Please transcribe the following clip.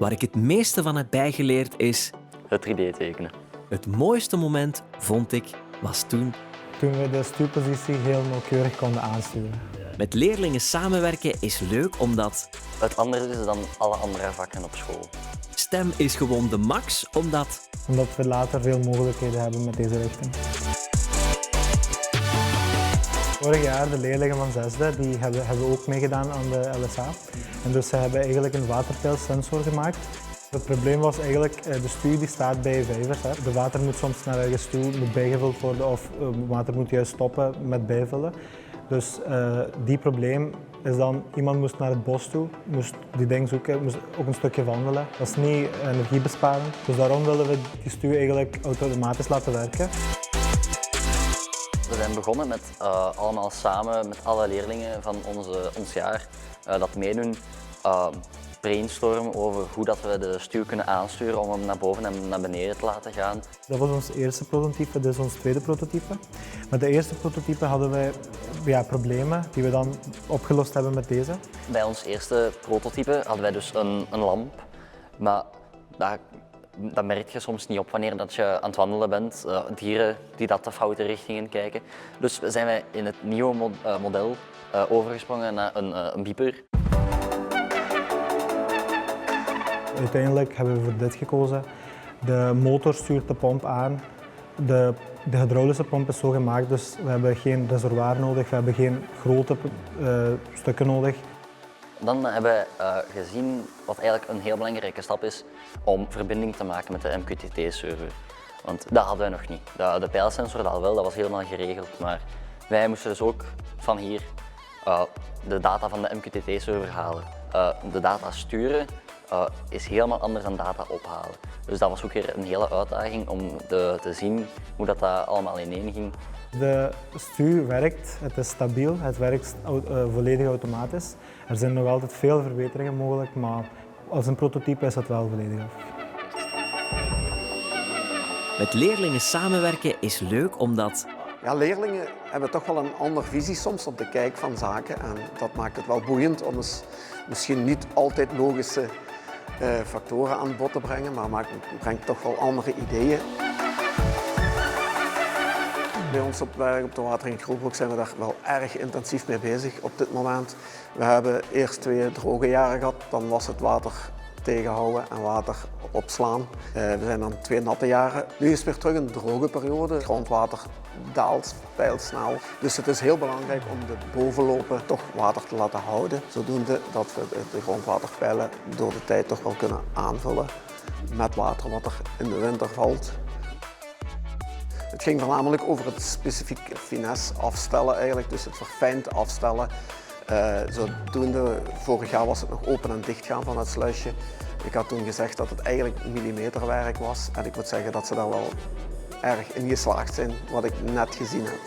Waar ik het meeste van heb bijgeleerd is... Het 3D tekenen. Het mooiste moment, vond ik, was toen we de stuurpositie heel nauwkeurig konden aansturen. met leerlingen samenwerken is leuk omdat Het anders is dan alle andere vakken op school. STEM is gewoon de max, omdat Omdat we later veel mogelijkheden hebben met deze richting. Vorig jaar de leerlingen van zesde die hebben ook meegedaan aan de LSA. En dus ze hebben eigenlijk een waterpeilsensor gemaakt. Het probleem was eigenlijk, de stuur die staat bij vijvers. Hè. De water moet soms naar ergens toe, moet bijgevuld worden of water moet juist stoppen met bijvullen. Dus die probleem is dan, iemand moest naar het bos toe, moest die ding zoeken, moest ook een stukje wandelen. Dat is niet energiebesparend. Dus daarom willen we die stuur eigenlijk automatisch laten werken. We zijn begonnen met allemaal samen met alle leerlingen van ons jaar dat meedoen. Brainstormen over hoe dat we de stuur kunnen aansturen om hem naar boven en naar beneden te laten gaan. Dat was ons eerste prototype, dit is ons tweede prototype. Met de eerste prototype hadden wij problemen die we dan opgelost hebben met deze. Bij ons eerste prototype hadden wij dus een lamp, maar dat merk je soms niet op wanneer dat je aan het wandelen bent. Dieren die dat de foute richtingen kijken. Dus zijn wij in het nieuwe model overgesprongen naar een bieper. Uiteindelijk hebben we voor dit gekozen. De motor stuurt de pomp aan. De hydraulische pomp is zo gemaakt, dus we hebben geen reservoir nodig, we hebben geen grote stukken nodig. Dan hebben we gezien wat eigenlijk een heel belangrijke stap is om verbinding te maken met de MQTT-server. Want dat hadden wij nog niet. De pijlsensor dat wel, dat was helemaal geregeld, maar wij moesten dus ook van hier de data van de MQTT-server halen. De data sturen is helemaal anders dan data ophalen. Dus dat was ook weer een hele uitdaging om te zien hoe dat allemaal ineen ging. De stuur werkt, het is stabiel, het werkt volledig automatisch. Er zijn nog altijd veel verbeteringen mogelijk, maar als een prototype is het wel volledig af. met leerlingen samenwerken is leuk omdat Ja, leerlingen hebben toch wel een andere visie soms op de kijk van zaken en dat maakt het wel boeiend om eens misschien niet altijd logische factoren aan bod te brengen, maar brengt toch wel andere ideeën. Bij ons op werk op de watering Groenbroek zijn we daar wel erg intensief mee bezig op dit moment. We hebben eerst 2 droge jaren gehad, dan was het water tegenhouden en water opslaan. We zijn dan 2 natte jaren. Nu is het weer terug een droge periode. Het grondwater daalt pijlsnel. Dus het is heel belangrijk om de bovenlopen toch water te laten houden. Zodoende dat we de grondwaterpijlen door de tijd toch wel kunnen aanvullen met water wat er in de winter valt. Het ging voornamelijk over het specifiek finesse afstellen eigenlijk, dus het verfijnd afstellen. Zodoende, vorig jaar was het nog open en dicht gaan van het sluisje. Ik had toen gezegd dat het eigenlijk millimeterwerk was en ik moet zeggen dat ze daar wel erg in geslaagd zijn, wat ik net gezien heb.